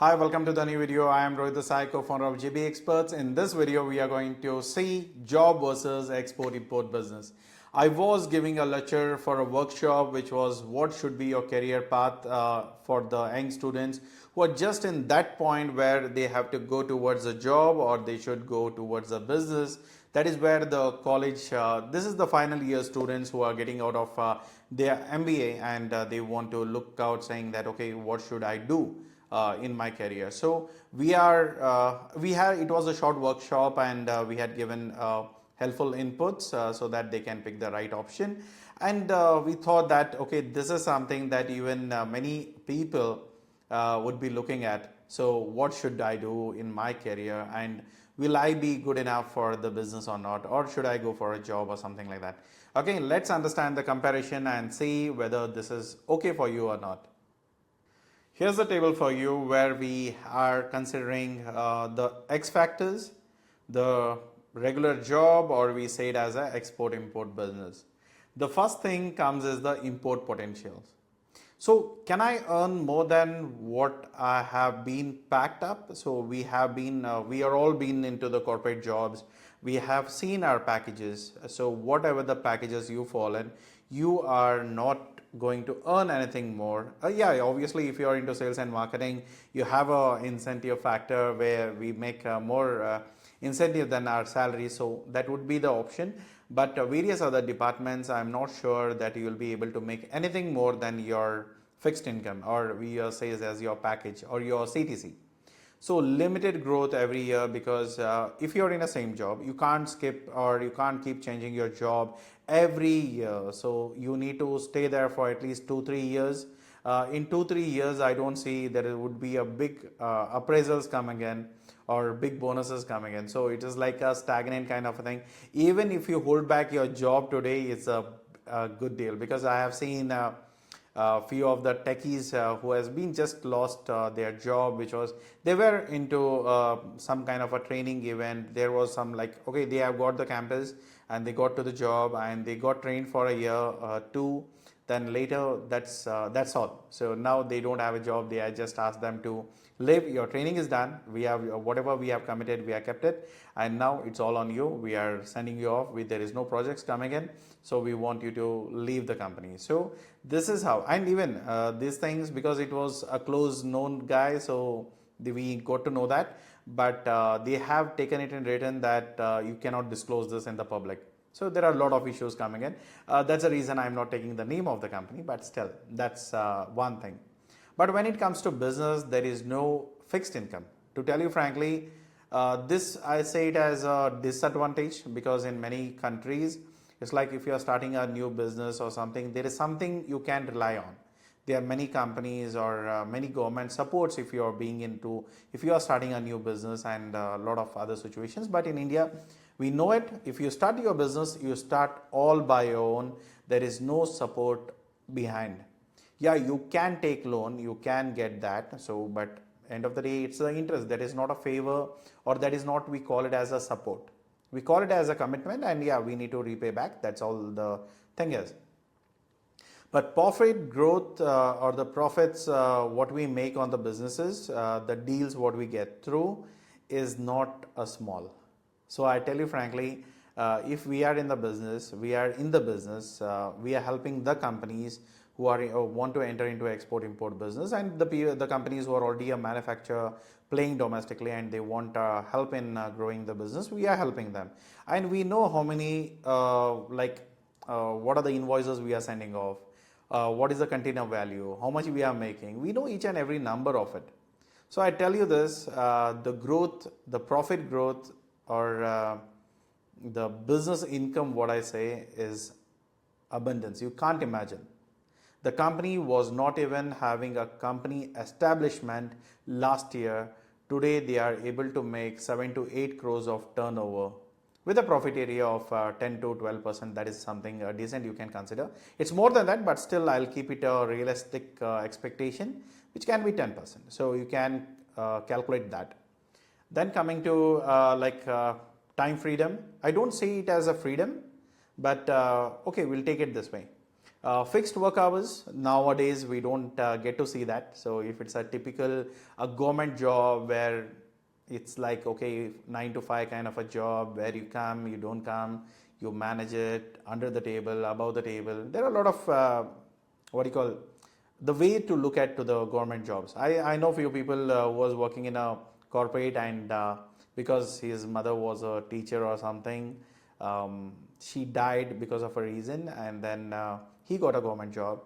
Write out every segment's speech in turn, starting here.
Hi, welcome to the new video. I am Rohit, Desai, co-founder of JB Experts. In this video, we are going to see job versus export-import business. I was giving a lecture for a workshop which was what should be your career path for the young students who are just in that point where they have to go towards a job or they should go towards a business. That is where the college, this is the final year students who are getting out of their MBA and they want to look out saying that, okay, what should I do? In my career. So we had it was a short workshop and we had given helpful inputs so that they can pick the right option. And we thought that okay, this is something that even many people would be looking at. So what should I do in my career, and will I be good enough for the business or not, or should I go for a job or something like that? Okay, let's understand the comparison and see whether this is okay for you or not. Here's the table for you where we are considering the X factors, the regular job, or we say it as an export-import business. The first thing comes is the import potentials. So can I earn more than what I have been packed up? So we have been, we are all been into the corporate jobs. We have seen our packages. So whatever the packages you fall in, you are not going to earn anything more. Yeah, obviously if you are into sales and marketing, you have a incentive factor where we make more incentive than our salary. So that would be the option. But various other departments, I'm not sure that you will be able to make anything more than your fixed income, or we say as your package or your CTC. So limited growth every year, because if you're in the same job, you can't skip or you can't keep changing your job every year. So you need to stay there for at least 2-3 years. In 2-3 years, I don't see there would be a big appraisals coming in or big bonuses coming in. So it is like a stagnant kind of a thing. Even if you hold back your job today, it's a good deal, because I have seen few of the techies who has been just lost their job, which was they were into some kind of a training event. There was some like, okay, they have got the campus and they got to the job and they got trained for a year, two. Then later that's all. So now they don't have a job. They just asked them to leave. Your training is done. We have whatever we have committed, we have kept it, and now it's all on you. We are sending you off. There is no projects coming in, so we want you to leave the company. So this is how. And even these things, because it was a close known guy, so we got to know that. But they have taken it in written that you cannot disclose this in the public. So there are a lot of issues coming in. That's the reason I'm not taking the name of the company, but still, that's one thing. But when it comes to business, there is no fixed income. To tell you frankly, this I say it as a disadvantage, because in many countries, it's like if you are starting a new business or something, there is something you can rely on. There are many companies or many government supports if you are if you are starting a new business, and a lot of other situations. But in India, we know it. If you start your business, you start all by your own. There is no support behind. Yeah, you can take loan, you can get that. So, but end of the day, it's the interest. That is not a favor, or that is not, we call it as a support. We call it as a commitment, and yeah, we need to repay back. That's all the thing is. But profit growth or the profits, what we make on the businesses, the deals what we get through is not a small. So I tell you frankly, if we are in the business, we are helping the companies who are want to enter into export-import business, and the companies who are already a manufacturer playing domestically and they want help in growing the business, we are helping them. And we know how many what are the invoices we are sending off, what is the container value, how much we are making. We know each and every number of it. So I tell you this, the growth, the profit growth, or the business income, what I say is abundance. You can't imagine. The company was not even having a company establishment last year. Today they are able to make 7 to 8 crores of turnover with a profit area of 10 to 12%. That is something decent you can consider. It's more than that, but still I'll keep it a realistic expectation, which can be 10%. So you can calculate that. Then coming to time freedom, I don't see it as a freedom, but okay, we'll take it this way. Fixed work hours, nowadays we don't get to see that. So if it's a typical a government job where it's like, okay, 9 to 5 kind of a job where you come, you don't come, you manage it under the table, above the table. There are a lot of what do you call, the way to look at to the government jobs. I know few people who was working in a corporate, and because his mother was a teacher or something, she died because of a reason, and then he got a government job.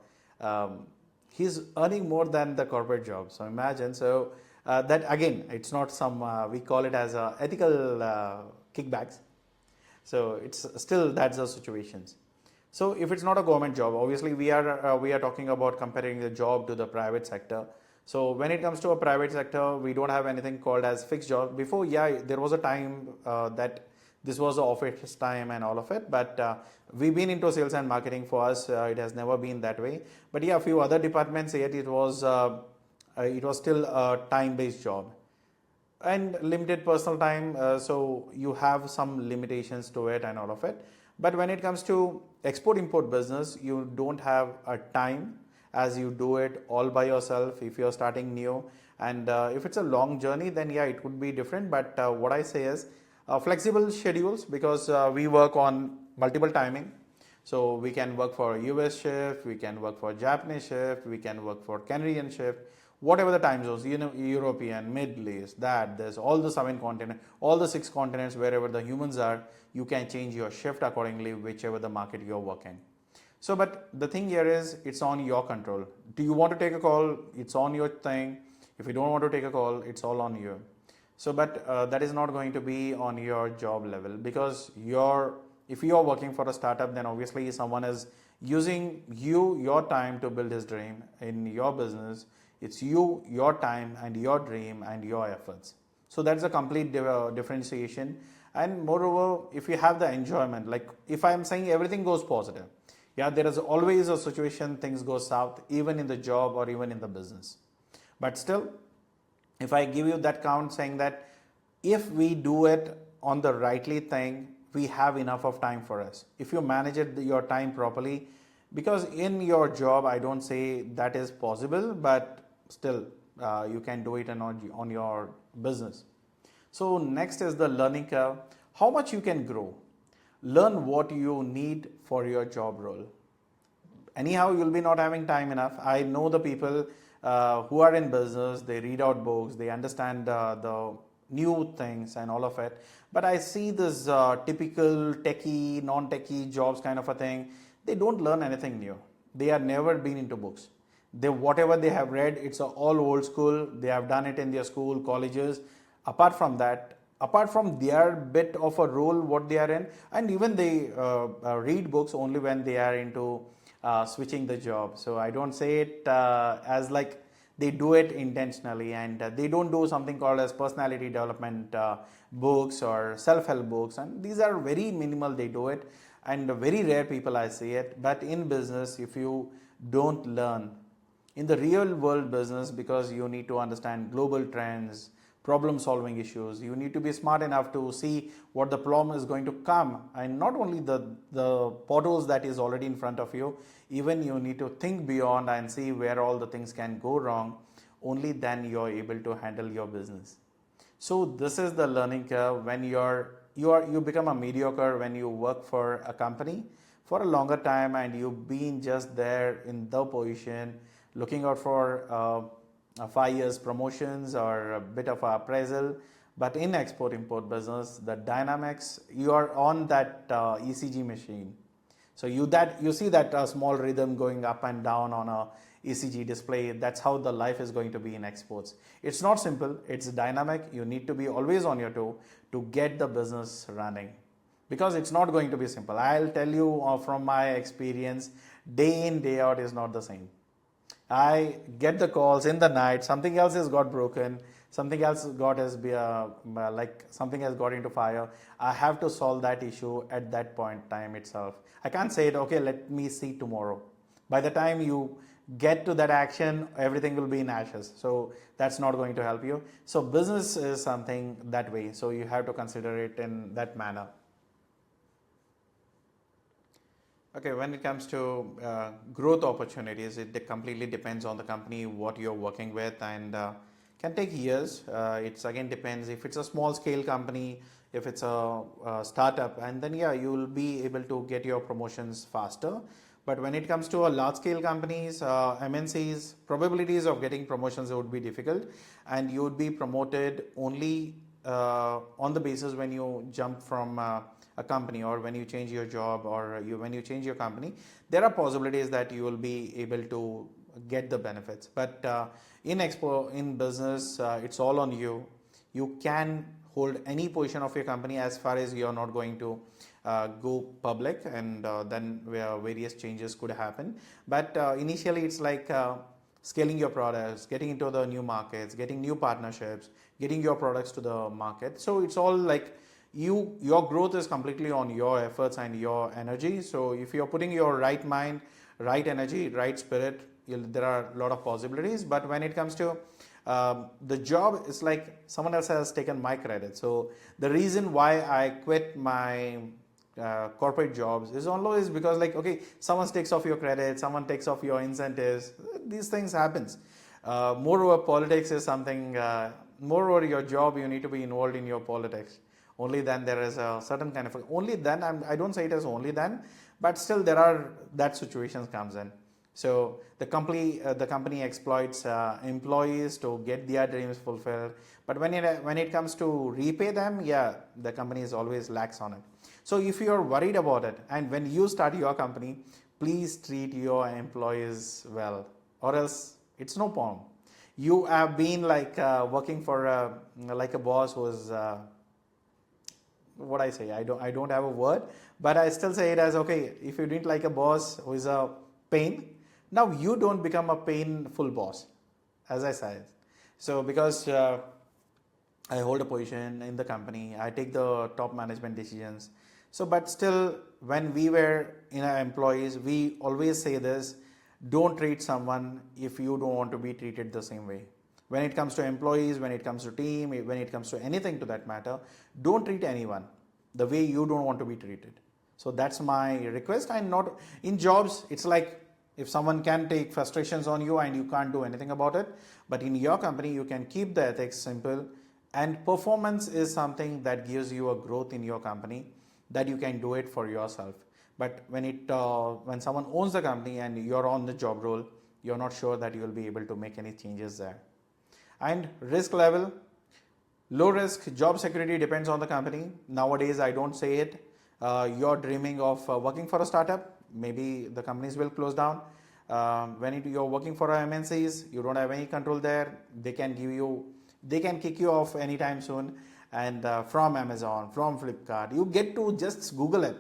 He's earning more than the corporate job. So imagine. So that again, it's not some we call it as ethical kickbacks. So it's still that's the situations. So if it's not a government job, obviously we are talking about comparing the job to the private sector. So when it comes to a private sector, we don't have anything called as fixed job. Before, yeah, there was a time that this was the office time and all of it, but we've been into sales and marketing. For us, it has never been that way. But yeah, a few other departments, yet it was still a time-based job and limited personal time, so you have some limitations to it and all of it. But when it comes to export import business, you don't have a time, as you do it all by yourself if you're starting new. And if it's a long journey, then yeah, it would be different. But what I say is flexible schedules, because we work on multiple timing. So we can work for US shift, we can work for Japanese shift, we can work for Canadian shift, whatever the time zones, you know, European, Middle East, that, there's all the 7 continents, all the 6 continents, wherever the humans are, you can change your shift accordingly, whichever the market you're working. So, but the thing here is, it's on your control. Do you want to take a call? It's on your thing. If you don't want to take a call, it's all on you. So, but that is not going to be on your job level, because if you are working for a startup, then obviously someone is using your time to build his dream in your business. It's your time and your dream and your efforts. So that's a complete differentiation. And moreover, if you have the enjoyment, like if I'm saying everything goes positive, yeah, there is always a situation things go south, even in the job or even in the business. But still, if I give you that count saying that if we do it on the rightly thing, we have enough of time for us. If you manage your time properly, because in your job, I don't say that is possible, but still you can do it on your business. So next is the learning curve. How much you can grow. Learn what you need for your job role. Anyhow, you'll be not having time enough. I know the people who are in business, they read out books, they understand the new things and all of it. But I see this typical techie, non-techie jobs kind of a thing. They don't learn anything new. They have never been into books. Whatever they have read, it's all old school. They have done it in their school, colleges. Apart from that, apart from their bit of a role what they are in, and even they read books only when they are into switching the job. So I don't say it as like they do it intentionally, and they don't do something called as personality development books or self-help books, and these are very minimal. They do it, and very rare people I see it. But in business, if you don't learn in the real world business, because you need to understand global trends, problem solving issues, you need to be smart enough to see what the problem is going to come, and not only the potholes that is already in front of you, even you need to think beyond and see where all the things can go wrong. Only then you're able to handle your business. So this is the learning curve. When you become a mediocre when you work for a company for a longer time, and you've been just there in the position looking out for 5 years promotions or a bit of appraisal. But in export import business, the dynamics, you are on that ECG machine. So you see that small rhythm going up and down on a ECG display. That's how the life is going to be in exports. It's not simple, it's dynamic. You need to be always on your toe to get the business running, because it's not going to be simple. I'll tell you from my experience, day in, day out is not the same. I get the calls in the night, something else has got broken, something else something has got into fire. I have to solve that issue at that point time itself. I can't say it, okay, let me see tomorrow. By the time you get to that action, everything will be in ashes. So that's not going to help you. So business is something that way. So you have to consider it in that manner. Okay, when it comes to growth opportunities, it completely depends on the company, what you're working with, and can take years. It's again depends if it's a small scale company, if it's a startup, and then yeah, you'll be able to get your promotions faster. But when it comes to a large scale companies, MNCs, probabilities of getting promotions would be difficult, and you would be promoted only on the basis when you jump from a company, or when you change your job, or when you change your company, there are possibilities that you will be able to get the benefits. But in business, it's all on you. You can hold any position of your company as far as you are not going to go public, and then where various changes could happen. But initially it's like scaling your products, getting into the new markets, getting new partnerships, getting your products to the market. So it's all like your growth is completely on your efforts and your energy. So if you're putting your right mind, right energy, right spirit, there are a lot of possibilities. But when it comes to the job, it's like someone else has taken my credit. So the reason why I quit my corporate jobs is always because, like, okay, someone takes off your credit, someone takes off your incentives. These things happens. Moreover, politics is something. Moreover, your job, you need to be involved in your politics. Only then there is a certain kind of only then. I don't say it as only then, but still there are that situations comes in. So the company exploits employees to get their dreams fulfilled. But when it comes to repay them, yeah, the company is always lax on it. So if you are worried about it, and when you start your company, please treat your employees well, or else it's no point. You have been like working for like a boss who is. What I say, I don't have a word, but I still say it as, okay, if you didn't like a boss who is a pain, now you don't become a painful boss, as I said. So because I hold a position in the company, I take the top management decisions. So but still, when we were in our employees, we always say this: don't treat someone if you don't want to be treated the same way. When it comes to employees, when it comes to team, when it comes to anything to that matter, don't treat anyone the way you don't want to be treated. So that's my request. And not in jobs, it's like if someone can take frustrations on you and you can't do anything about it, but in your company, you can keep the ethics simple, and performance is something that gives you a growth in your company, that you can do it for yourself. But when someone owns the company and you're on the job role, you're not sure that you will be able to make any changes there. And risk level, low risk, job security depends on the company. Nowadays, I don't say it. You're dreaming of working for a startup, maybe the companies will close down. When you're working for MNCs, you don't have any control there. They can kick you off anytime soon. And from Amazon, from Flipkart, you get to just Google it,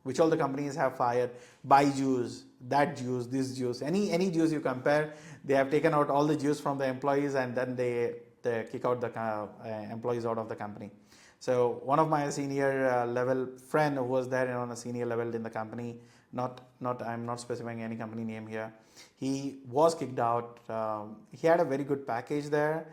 which all the companies have fired. Buy juice, that juice, this juice, any juice you compare, they have taken out all the juice from the employees, and then they kick out the employees out of the company. So one of my senior level friend who was there on a senior level in the company, I'm not specifying any company name here, he was kicked out. He had a very good package there.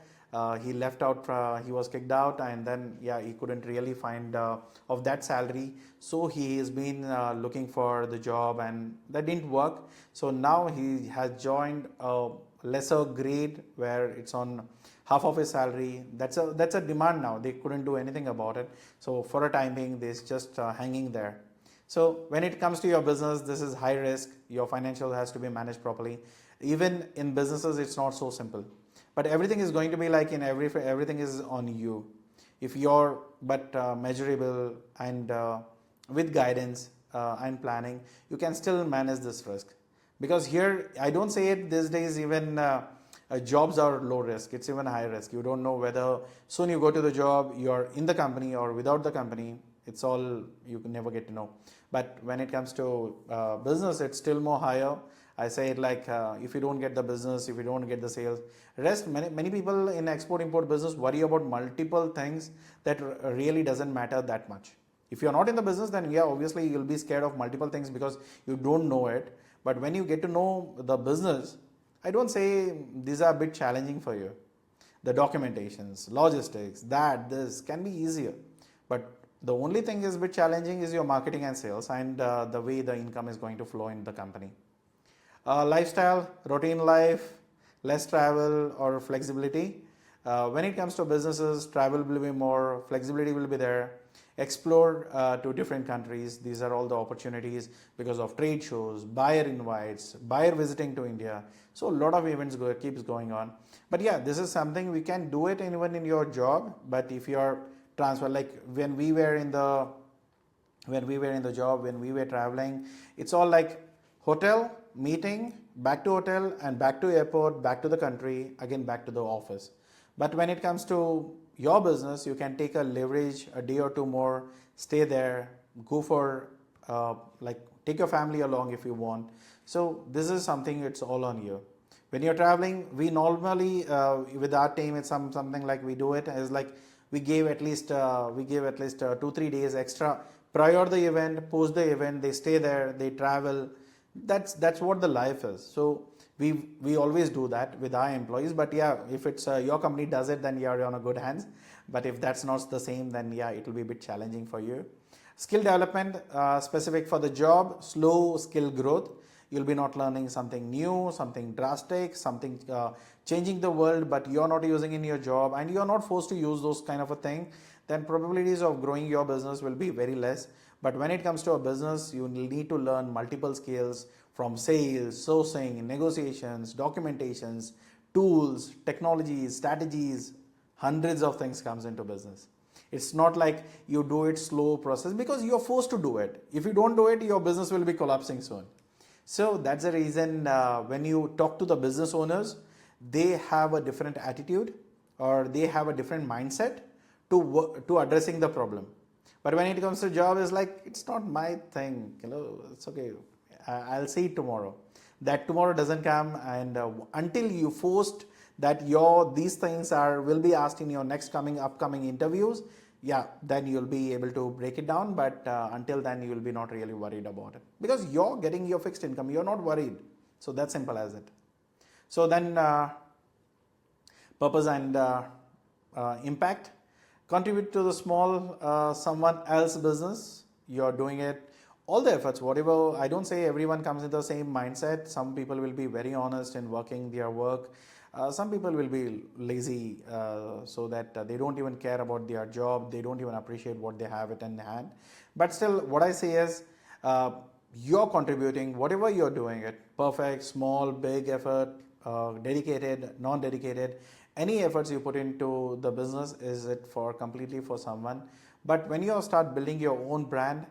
He left out, he was kicked out, and then yeah, he couldn't really find of that salary. So he has been looking for the job, and that didn't work. So now he has joined a lesser grade where it's on half of his salary. That's a demand now. They couldn't do anything about it. So for a time being, they're just hanging there. So when it comes to your business, this is high risk. Your financial has to be managed properly. Even in businesses, it's not so simple. But everything is going to be like in everything is on you. If you're measurable and with guidance and planning, you can still manage this risk. Because here, I don't say it these days, even jobs are low risk. It's even high risk. You don't know whether soon you go to the job, you're in the company or without the company. It's all, you can never get to know. But when it comes to business, it's still more higher. I say it like if you don't get the business, if you don't get the sales, many people in export import business worry about multiple things that really doesn't matter that much. If you're not in the business, then yeah, obviously you'll be scared of multiple things because you don't know it. But when you get to know the business, I don't say these are a bit challenging for you. The documentations, logistics, this can be easier. But The only thing is a bit challenging is your marketing and sales and the way the income is going to flow in the company. Lifestyle, routine life, less travel or flexibility. When it comes to businesses, travel will be more, flexibility will be there. Explore to different countries. These are all the opportunities because of trade shows, buyer invites, buyer visiting to India. So a lot of events keeps going on. But yeah, this is something we can do it even in your job. But if you're transfer, like when we were in the job, when we were traveling, it's all like hotel, meeting, back to hotel, and back to airport, back to the country, again back to the office. But when it comes to your business, you can take a leverage a day or two more, stay there, go for like take your family along if you want. So this is something, it's all on you. When you're traveling, we normally with our team, it's something like we do it as like we gave at least 2-3 days extra prior the event, post the event. They stay there, they travel. That's what the life is. So we always do that with our employees. But yeah, if it's your company does it, then you're on a good hands. But if that's not the same, then yeah, it will be a bit challenging for you. Skill development, specific for the job, slow skill growth. You'll be not learning something new, something drastic, something changing the world, but you're not using in your job and you're not forced to use those kind of a thing, then probabilities of growing your business will be very less. But when it comes to a business, you need to learn multiple skills from sales, sourcing, negotiations, documentations, tools, technologies, strategies. Hundreds of things comes into business. It's not like you do it slow process because you're forced to do it. If you don't do it, your business will be collapsing soon. So that's the reason when you talk to the business owners, they have a different attitude or they have a different mindset to addressing the problem. But when it comes to job, it's like, it's not my thing, it's okay. I'll see it tomorrow. That tomorrow doesn't come, and until you forced that these things will be asked in your upcoming interviews, yeah, then you'll be able to break it down. But until then, you will be not really worried about it because you're getting your fixed income. You're not worried. So that's simple as it. So then purpose and impact. Contribute to the small someone else business. You're doing it. All the efforts, whatever, I don't say everyone comes in the same mindset. Some people will be very honest in working their work. Some people will be lazy so that they don't even care about their job. They don't even appreciate what they have it in hand. But still, what I say is you're contributing, whatever you're doing it, perfect, small, big effort, dedicated, non-dedicated, any efforts you put into the business, is it for completely for someone. But when you start building your own brand,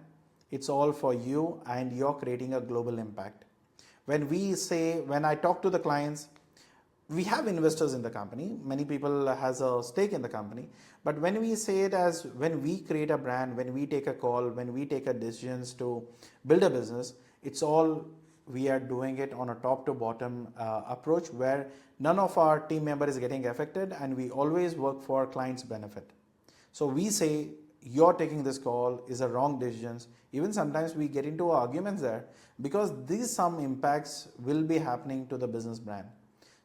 it's all for you and you're creating a global impact. When I talk to the clients, we have investors in the company. Many people has a stake in the company. But when we say it as when we create a brand, when we take a call, when we take a decisions to build a business, it's all we are doing it on a top to bottom approach where none of our team member is getting affected and we always work for clients' benefit. So we say you're taking this call is a wrong decisions. Even sometimes we get into arguments there because these some impacts will be happening to the business brand.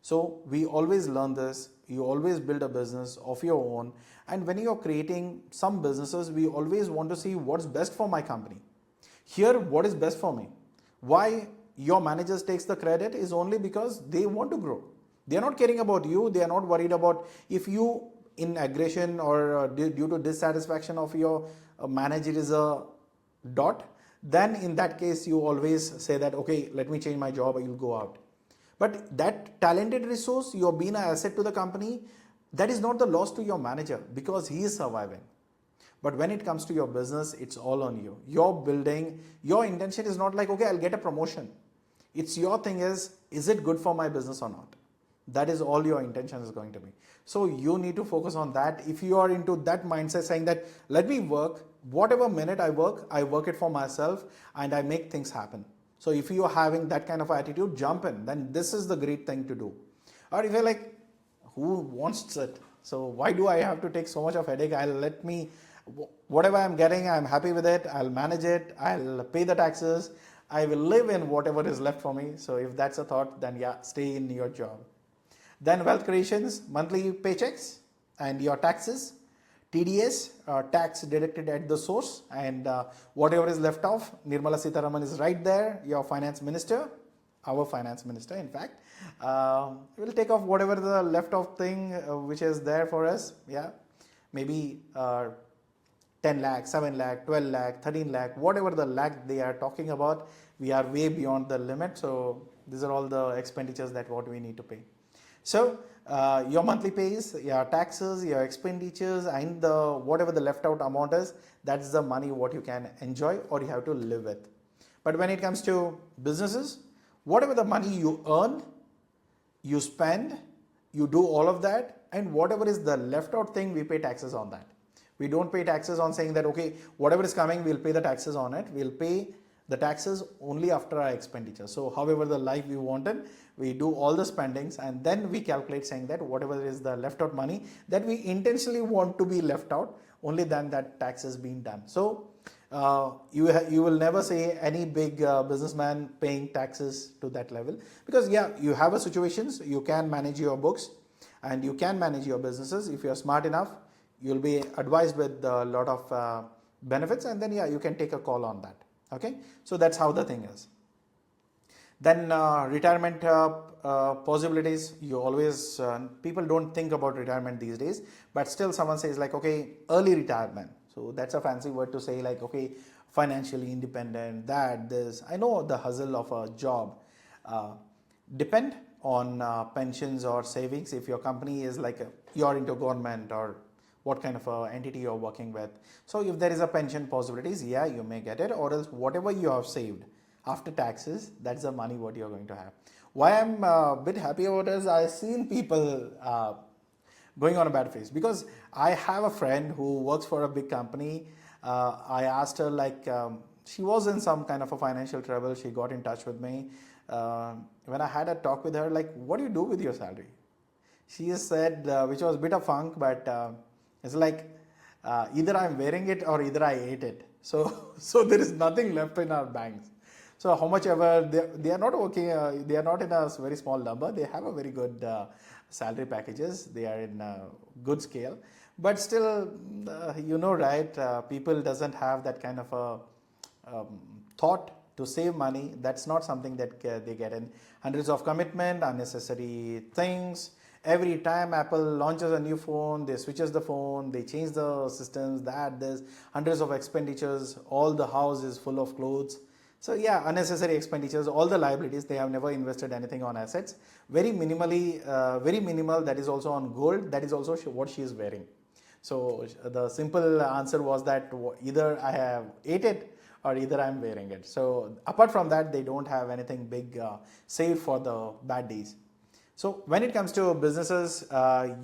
So we always learn this. You always build a business of your own. And when you're creating some businesses, we always want to see what's best for my company. Here, what is best for me? Why your managers takes the credit is only because they want to grow. They are not caring about you. They are not worried about if you in aggression or due to dissatisfaction of your manager is a dot, then in that case you always say that, okay, let me change my job or you'll go out. But that talented resource, you're being an asset to the company, that is not the loss to your manager because he is surviving. But when it comes to your business, it's all on you. You're building, your intention is not like, okay, I'll get a promotion. It's your thing is it good for my business or not? That is all your intention is going to be. So you need to focus on that. If you are into that mindset saying that, let me work, whatever minute I work it for myself and I make things happen. So if you are having that kind of attitude, jump in, then this is the great thing to do. Or if you're like, who wants it? So why do I have to take so much of headache? Whatever I'm getting, I'm happy with it. I'll manage it. I'll pay the taxes. I will live in whatever is left for me. So if that's a thought, then yeah, stay in your job. Then wealth creations, monthly paychecks and your taxes. TDS, tax deducted at the source, and whatever is left off, Nirmala Sitharaman is right there, your finance minister, our finance minister in fact. We'll take off whatever the left off thing which is there for us, yeah, maybe 10 lakh, 7 lakh, 12 lakh, 13 lakh, whatever the lakh they are talking about, we are way beyond the limit. So these are all the expenditures that what we need to pay. So your monthly pays, your taxes, your expenditures, and the whatever the left out amount is, that's the money what you can enjoy or you have to live with. But when it comes to businesses, whatever the money you earn, you spend, you do all of that, and whatever is the left out thing, we pay taxes on that. We don't pay taxes on saying that, okay, whatever is coming, we'll pay the taxes on it. We'll pay the taxes only after our expenditure. So however the life we wanted, we do all the spendings, and then we calculate saying that whatever is the left out money that we intentionally want to be left out, only then that tax is being done. So you will never say any big businessman paying taxes to that level, because yeah, you have a situations, you can manage your books and you can manage your businesses. If you are smart enough, you'll be advised with a lot of benefits, and then yeah, you can take a call on that. Okay, so that's how the thing is. Then retirement possibilities, you always, people don't think about retirement these days, but still someone says like, okay, early retirement. So that's a fancy word to say like, okay, financially independent, that, this. I know the hustle of a job. Depend on pensions or savings. If your company is like, you're into government or what kind of a entity you're working with. So if there is a pension possibilities, yeah, you may get it, or else whatever you have saved after taxes, that's the money what you're going to have. Why I'm a bit happy about it is I've seen people going on a bad phase, because I have a friend who works for a big company. I asked her like, she was in some kind of a financial trouble. She got in touch with me. When I had a talk with her, like, what do you do with your salary? She said, which was a bit of funk, but it's like either I'm wearing it or either I ate it. So there is nothing left in our banks. So how much ever they are not working, they are not in a very small number. They have a very good salary packages. They are in a good scale, but still, you know, right? People doesn't have that kind of a thought to save money. That's not something that they get in. Hundreds of commitment, unnecessary things. Every time Apple launches a new phone, they switches the phone, they change the systems, there's hundreds of expenditures, all the house is full of clothes. So yeah, unnecessary expenditures, all the liabilities, they have never invested anything on assets. Very minimally, very minimal, that is also on gold, that is also what she is wearing. So the simple answer was that either I have ate it or either I'm wearing it. So apart from that, they don't have anything big saved for the bad days. So when it comes to businesses,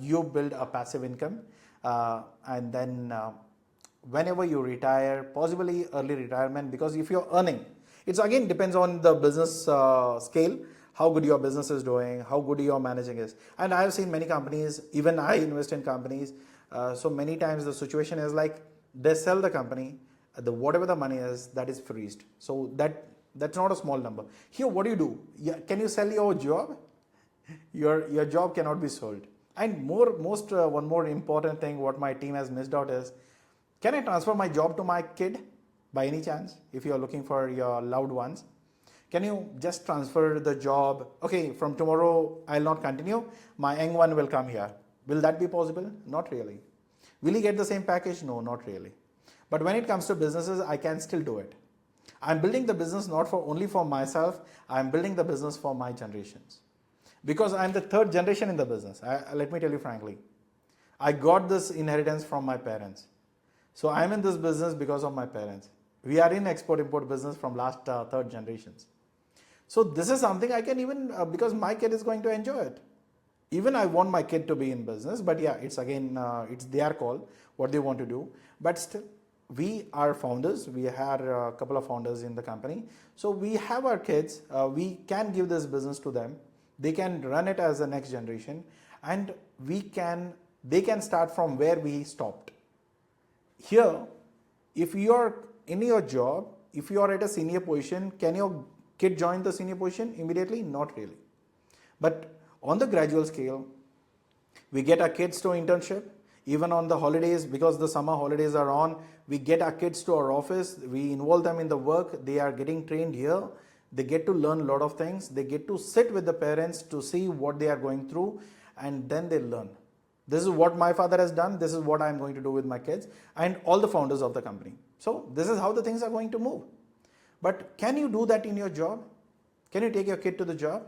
you build a passive income, and then whenever you retire, possibly early retirement, because if you're earning, it's again depends on the business scale, how good your business is doing, how good your managing is. And I have seen many companies, even I invest in companies, so many times the situation is like they sell the company, whatever the money is, that is freezed. So that's not a small number. Here, what do you do? Yeah, can you sell your job? Your job cannot be sold. And one more important thing what my team has missed out is, can I transfer my job to my kid by any chance? If you are looking for your loved ones, can you just transfer the job? Okay, from tomorrow I'll not continue, my young one will come here. Will that be possible? Not really. Will he get the same package? No, not really. But when it comes to businesses, I can still do it. I'm building the business not only for myself, I'm building the business for my generations. Because I'm the third generation in the business. Let me tell you frankly, I got this inheritance from my parents. So I'm in this business because of my parents. We are in export-import business from last third generations. So this is something I can even, because my kid is going to enjoy it. Even I want my kid to be in business, but yeah, it's again, it's their call, what they want to do. But still, we are founders. We have a couple of founders in the company. So we have our kids. We can give this business to them. They can run it as the next generation, and they can start from where we stopped. Here, if you are in your job, if you are at a senior position, can your kid join the senior position immediately? Not really. But on the gradual scale, we get our kids to internship. Even on the holidays, because the summer holidays are on, we get our kids to our office, we involve them in the work, they are getting trained here, they get to learn a lot of things, they get to sit with the parents to see what they are going through, and then they learn. This is what my father has done, this is what I am going to do with my kids and all the founders of the company. So this is how the things are going to move. But can you do that in your job? Can you take your kid to the job?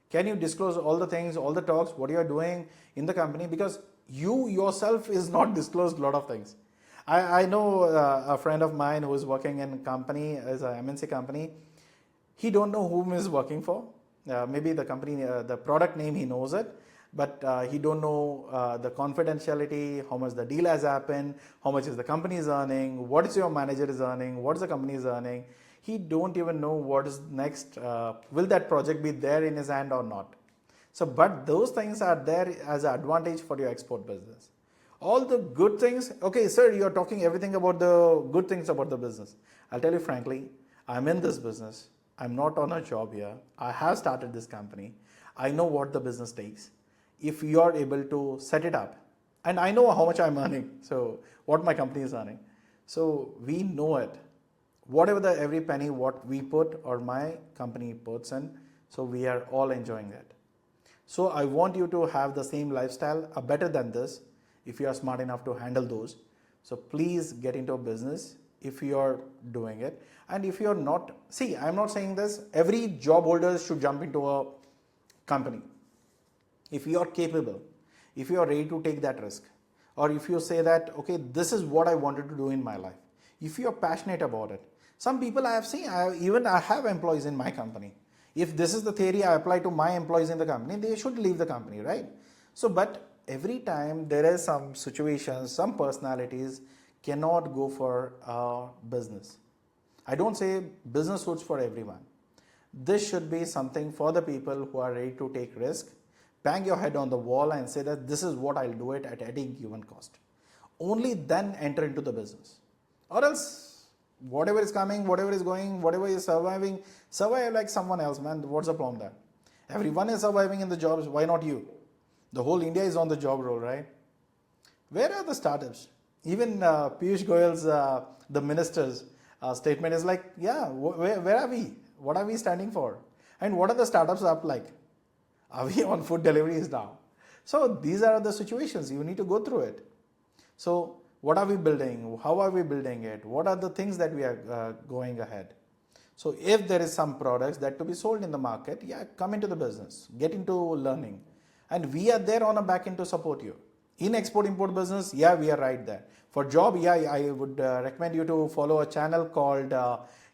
Can you disclose all the things, all the talks, what you are doing in the company? Because you yourself is not disclosed a lot of things. I know a friend of mine who is working in a company, as a MNC company. He don't know whom he is working for. Maybe the company, the product name, he knows it, but he don't know the confidentiality, how much the deal has happened, how much is the company is earning, what is your manager is earning, what is the company is earning. He don't even know what is next. Will that project be there in his hand or not? So, but those things are there as an advantage for your export business. All the good things, okay, sir, you are talking everything about the good things about the business. I'll tell you frankly, I'm in this business. I'm not on a job here. I have started this company. I know what the business takes. If you are able to set it up, and I know how much I'm earning, so what my company is earning. So we know it. Whatever the every penny what we put or my company puts in, so we are all enjoying it. So I want you to have the same lifestyle, better than this, if you are smart enough to handle those. So please get into a business if you are doing it. And if you are not, see, I'm not saying this, every job holder should jump into a company. If you are capable, if you are ready to take that risk, or if you say that, okay, this is what I wanted to do in my life. If you are passionate about it. Some people I have seen, I have employees in my company. If this is the theory I apply to my employees in the company, they should leave the company, right? So, but every time there is some situations, some personalities cannot go for a business. I don't say business suits for everyone. This should be something for the people who are ready to take risk, bang your head on the wall and say that this is what I'll do it at any given cost. Only then enter into the business. Or else, whatever is coming, whatever is going, whatever is surviving, survive like someone else, man. What's the problem there? Everyone is surviving in the jobs. Why not you? The whole India is on the job role, right? Where are the startups? Even Piyush Goyal's, the minister's statement is like, yeah, where are we? What are we standing for? And what are the startups up like? Are we on food deliveries now? So these are the situations. You need to go through it. So what are we building? How are we building it? What are the things that we are going ahead? So if there is some products that to be sold in the market, yeah, come into the business, get into learning. And we are there on a back end to support you. In export-import business, yeah, we are right there. For job, yeah, I would recommend you to follow a channel called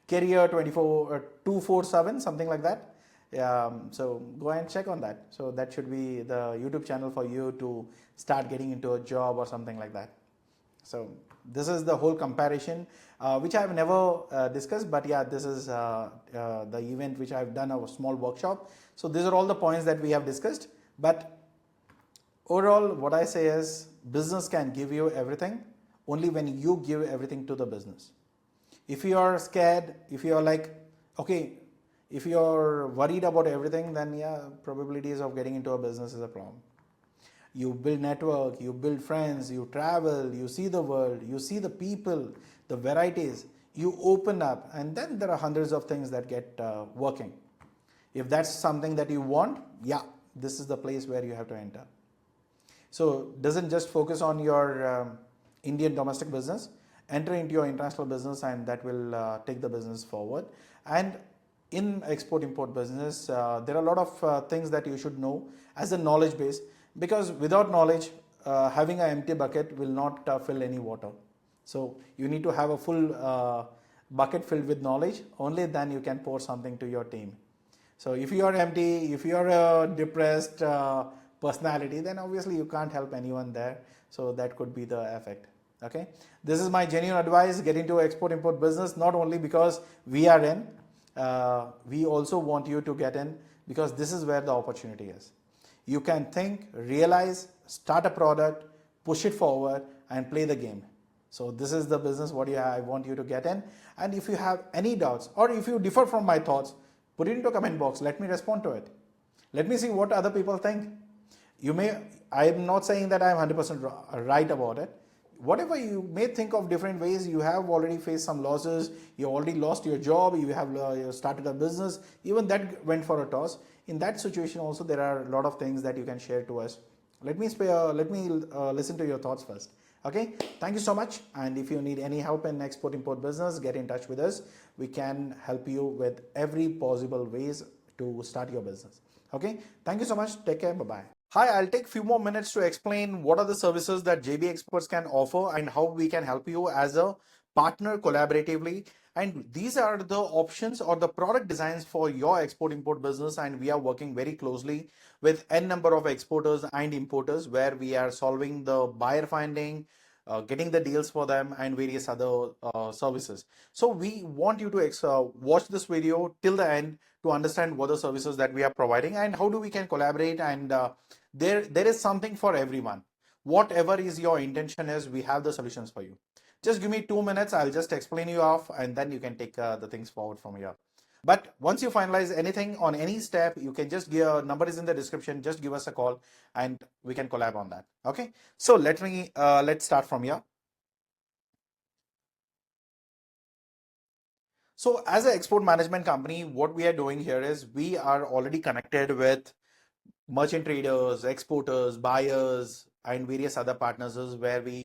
Career 247, something like that. So go and check on that. So that should be the YouTube channel for you to start getting into a job or something like that. So this is the whole comparison, which I have never discussed, but yeah, this is the event which I have done, a small workshop. So these are all the points that we have discussed. But overall, what I say is business can give you everything only when you give everything to the business. If you are scared, if you are like, okay, if you are worried about everything, then yeah, probabilities of getting into a business is a problem. You build network, you build friends, you travel, you see the world, you see the people, the varieties, you open up, and then there are hundreds of things that get working. If that's something that you want, yeah, this is the place where you have to enter. So doesn't just focus on your Indian domestic business, enter into your international business, and that will take the business forward. And in export-import business, there are a lot of things that you should know as a knowledge base, because without knowledge, having an empty bucket will not fill any water. So you need to have a full bucket filled with knowledge, only then you can pour something to your team. So if you are empty, if you are a depressed personality, then obviously you can't help anyone there. So that could be the effect. Okay, this is my genuine advice. Get into export-import business, not only because we are in, we also want you to get in, because this is where the opportunity is. You can think, realize, start a product, push it forward, and play the game. So this is the business what I want you to get in. And if you have any doubts, or if you differ from my thoughts, put it into a comment box. Let me respond to it. Let me see what other people think. You may, I'm not saying that I'm 100% right about it. Whatever you may think of different ways, you have already faced some losses, you already lost your job, you have you started a business, even that went for a toss. In that situation also, there are a lot of things that you can share to us. Let me listen to your thoughts first. Okay, thank you so much. And if you need any help in export import business, get in touch with us. We can help you with every possible ways to start your business. Okay, thank you so much. Take care. Bye bye. Hi, I'll take few more minutes to explain what are the services that JB Experts can offer and how we can help you as a partner collaboratively. And these are the options or the product designs for your export import business. And we are working very closely with n number of exporters and importers where we are solving the buyer finding, getting the deals for them, and various other services. So we want you to watch this video till the end to understand what the services that we are providing and how do we can collaborate. And there is something for everyone. Whatever is your intention is, we have the solutions for you. Just give me 2 minutes. I'll just explain you off, and then you can take the things forward from here. But once you finalize anything on any step, you can just give, number is in the description. Just give us a call and we can collab on that. Okay. So let's start from here. So as an export management company, what we are doing here is we are already connected with merchant traders, exporters, buyers, and various other partners where we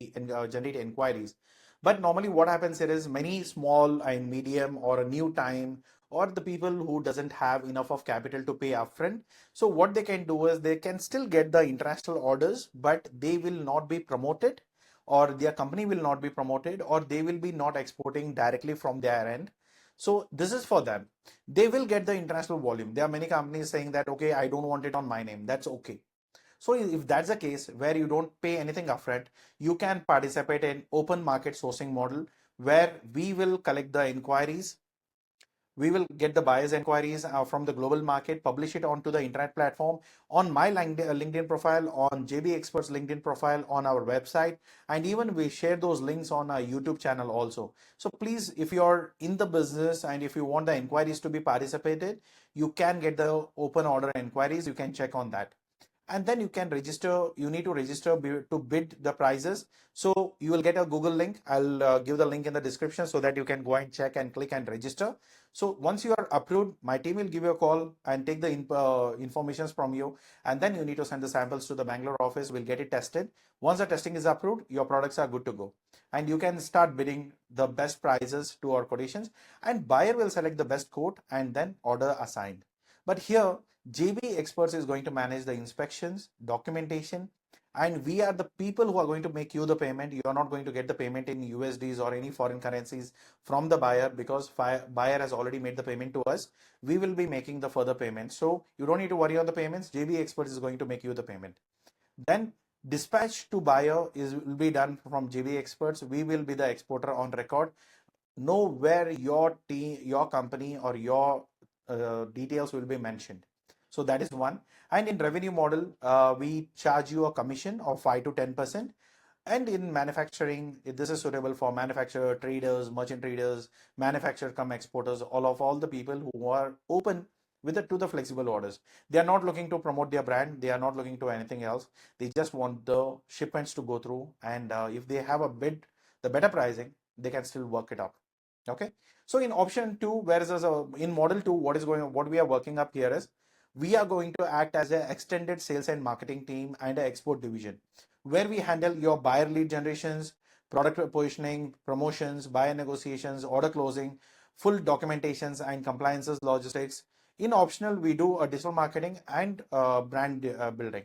generate inquiries. But normally what happens here is many small and medium or a new time or the people who doesn't have enough of capital to pay upfront. So what they can do is they can still get the international orders, but they will not be promoted, or their company will not be promoted, or they will be not exporting directly from their end. So this is for them. They will get the international volume. There are many companies saying that, okay, I don't want it on my name. That's okay. So if that's the case where you don't pay anything upfront, you can participate in open market sourcing model where we will collect the inquiries. We will get the buyers inquiries from the global market, publish it onto the internet platform, on my LinkedIn profile, on JB Experts LinkedIn profile, on our website, and even we share those links on our YouTube channel also. So please, if you're in the business and if you want the inquiries to be participated, you can get the open order inquiries. You can check on that, and then you can register. You need to register to bid the prizes. So you will get a Google link. I'll give the link in the description so that you can go and check and click and register. So once you are approved, my team will give you a call and take the informations from you, and then you need to send the samples to the Bangalore office. We'll get it tested. Once the testing is approved, your products are good to go, and you can start bidding the best prices to our quotations, and buyer will select the best quote and then order assigned. But here JB Experts is going to manage the inspections, documentation, and we are the people who are going to make you the payment. You are not going to get the payment in USDs or any foreign currencies from the buyer, because buyer has already made the payment to us. We will be making the further payment. So you don't need to worry on the payments. JB Experts is going to make you the payment. Then dispatch to buyer will be done from JB Experts. We will be the exporter on record. Know where your team, your company, or your details will be mentioned. So that is one. And in revenue model, we charge you a commission of 5 to 10%. And in manufacturing, this is suitable for manufacturer, traders, merchant traders, manufacturer come exporters, all the people who are open with to the flexible orders. They are not looking to promote their brand. They are not looking to anything else. They just want the shipments to go through. And if they have a bid, the better pricing, they can still work it up. Okay. So in option two, whereas in model two, what we are working up here is we are going to act as an extended sales and marketing team and an export division where we handle your buyer lead generations, product positioning, promotions, buyer negotiations, order closing, full documentations and compliances, logistics. In optional, we do a digital marketing and brand building.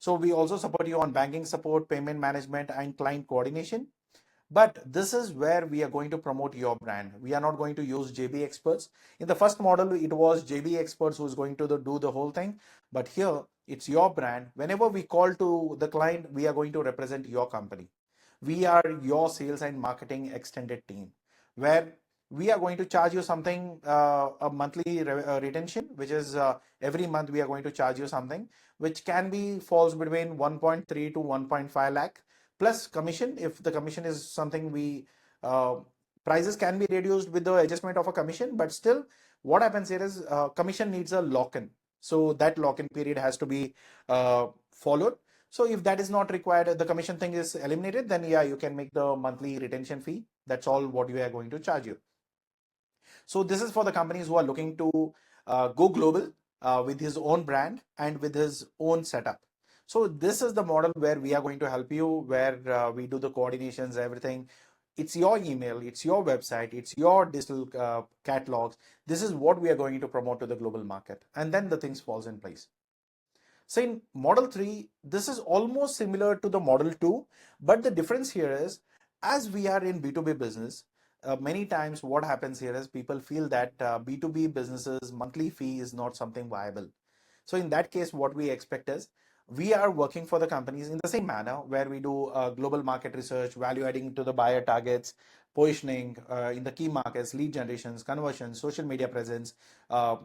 So we also support you on banking support, payment management, and client coordination. But this is where we are going to promote your brand. We are not going to use JB Experts. In the first model, it was JB Experts who is going to do the whole thing. But here, it's your brand. Whenever we call to the client, we are going to represent your company. We are your sales and marketing extended team, where we are going to charge you something, a monthly retention, which is every month we are going to charge you something, which can be falls between 1.3 to 1.5 lakh plus commission. If the commission is something we prices can be reduced with the adjustment of a commission, but still what happens here is commission needs a lock-in. So that lock-in period has to be followed. So if that is not required, the commission thing is eliminated, then yeah, you can make the monthly retention fee. That's all what we are going to charge you. So this is for the companies who are looking to go global with his own brand and with his own setup. So this is the model where we are going to help you, where we do the coordinations, everything. It's your email, it's your website, it's your digital catalogs. This is what we are going to promote to the global market, and then the things falls in place. So in model 3, this is almost similar to the model 2, but the difference here is, as we are in B2B business, many times what happens here is people feel that B2B businesses monthly fee is not something viable. So in that case, what we expect is, we are working for the companies in the same manner, where we do global market research, value adding to the buyer targets, positioning in the key markets, lead generations, conversions, social media presence,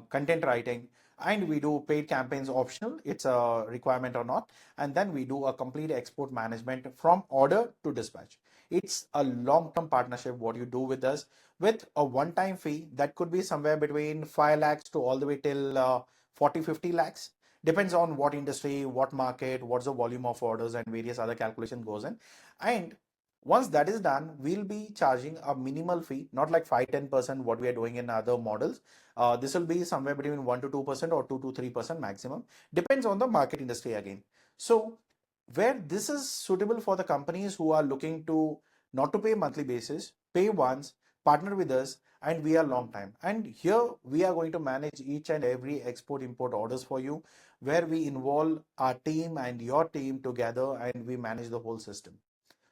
content writing, and we do paid campaigns optional. It's a requirement or not. And then we do a complete export management from order to dispatch. It's a long-term partnership what you do with us, with a one-time fee that could be somewhere between 5 lakhs to all the way till 40-50 lakhs. Depends on what industry, what market, what's the volume of orders, and various other calculation goes in. And once that is done, we'll be charging a minimal fee, not like 5-10% what we are doing in other models. This will be somewhere between 1 to 2% or 2 to 3% maximum. Depends on the market industry again. So where this is suitable for the companies who are looking to not to pay monthly basis, pay once, partner with us, and we are long time. And here we are going to manage each and every export import orders for you, where we involve our team and your team together, and we manage the whole system.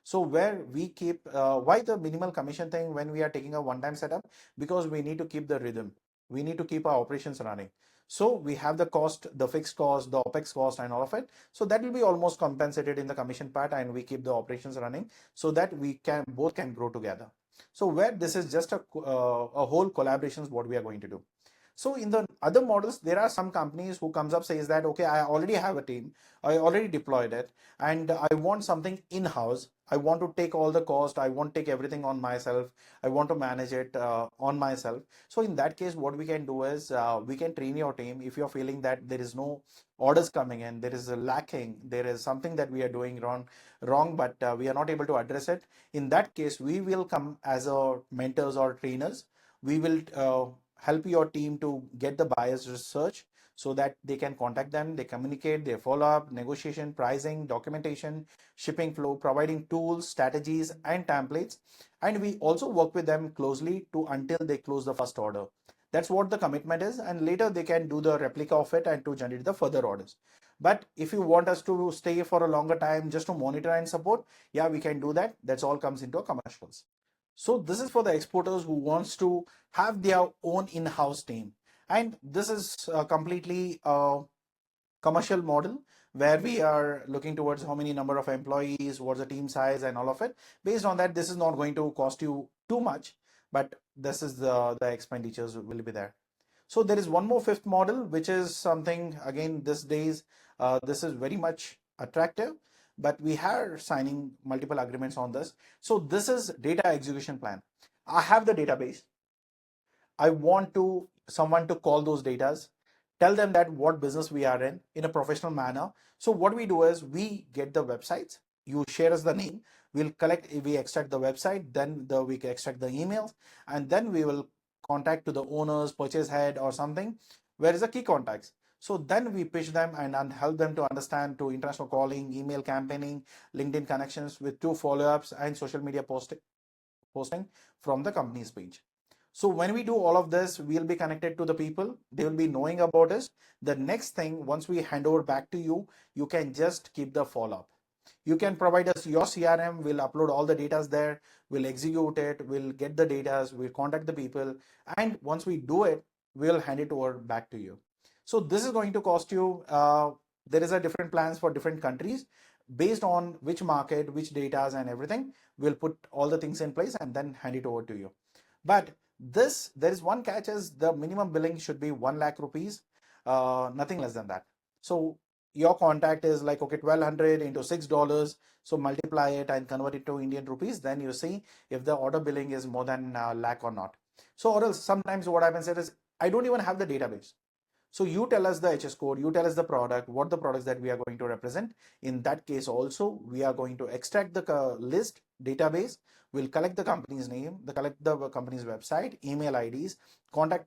So where we keep, why the minimal commission thing when we are taking a one-time setup? Because we need to keep the rhythm. We need to keep our operations running. So we have the cost, the fixed cost, the OPEX cost, and all of it. So that will be almost compensated in the commission part, and we keep the operations running so that we can both can grow together. So where this is just a whole collaboration is what we are going to do. So in the other models, there are some companies who comes up says that, okay, I already have a team, I already deployed it, and I want something in-house. I want to take all the cost. I want to take everything on myself. I want to manage it on myself. So in that case, what we can do is we can train your team. If you're feeling that there is no orders coming in, there is a lacking, there is something that we are doing wrong, but we are not able to address it. In that case, we will come as a mentors or trainers. We will help your team to get the buyers research so that they can contact them, they communicate, they follow up, negotiation, pricing, documentation, shipping flow, providing tools, strategies, and templates. And we also work with them closely to until they close the first order. That's what the commitment is, and later they can do the replica of it and to generate the further orders. But if you want us to stay for a longer time just to monitor and support, yeah, we can do that. That's all comes into commercials. So this is for the exporters who wants to have their own in-house team. And this is completely commercial model where we are looking towards how many number of employees, what's the team size, and all of it. Based on that, this is not going to cost you too much, but this is the expenditures will be there. So there is one more fifth model, which is something again these days, this is very much attractive, but we are signing multiple agreements on this. So this is data execution plan. I have the database. I want to someone to call those datas, tell them that what business we are in a professional manner. So what we do is we get the websites, you share us the name, we'll collect, we extract the website, then we extract the emails, and then we will contact to the owners, purchase head or something, where is the key contacts. So then we pitch them and help them to understand to international calling, email campaigning, LinkedIn connections with 2 follow-ups, and social media posting from the company's page. So when we do all of this, we'll be connected to the people. They will be knowing about us. The next thing, once we hand over back to you, you can just keep the follow-up. You can provide us your CRM. We'll upload all the data there. We'll execute it. We'll get the data. We'll contact the people. And once we do it, we'll hand it over back to you. So this is going to cost you, there is a different plans for different countries based on which market, which data and everything. We'll put all the things in place and then hand it over to you. But this, there is one catch, is the minimum billing should be 1 lakh rupees, nothing less than that. So your contact is like, okay, 1200 into $6. So multiply it and convert it to Indian rupees. Then you see if the order billing is more than a lakh or not. So or else sometimes what happens is I don't even have the database. So you tell us the HS code, you tell us the product, what the products that we are going to represent. In that case also, we are going to extract the list database. We'll collect the company's name, collect the company's website, email IDs, contact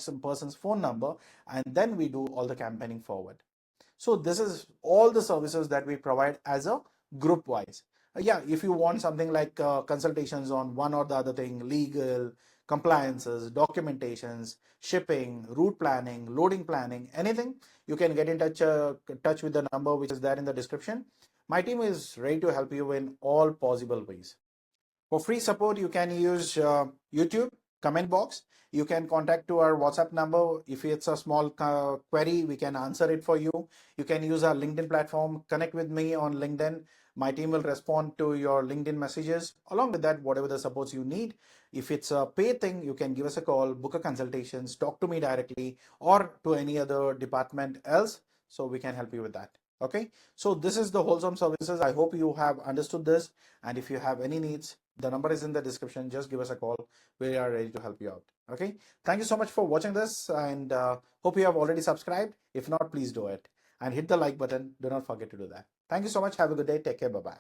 some person's phone number, and then we do all the campaigning forward. So this is all the services that we provide as a group wise. Yeah, if you want something like consultations on one or the other thing, legal, compliances, documentations, shipping, route planning, loading planning, anything, you can get in touch with the number which is there in the description. My team is ready to help you in all possible ways. For free support, you can use YouTube comment box. You can contact to our WhatsApp number. If it's a small query, we can answer it for you. You can use our LinkedIn platform. Connect with me on LinkedIn. My team will respond to your LinkedIn messages. Along with that, whatever the supports you need. If it's a paid thing, you can give us a call, book a consultations, talk to me directly, or to any other department else, so we can help you with that. Okay, so this is the wholesome services. I hope you have understood this, and if you have any needs, the number is in the description. Just give us a call. We are ready to help you out. Okay, thank you so much for watching this, and hope you have already subscribed. If not, please do it and hit the like button. Do not forget to do that. Thank you so much. Have a good day. Take care. Bye bye.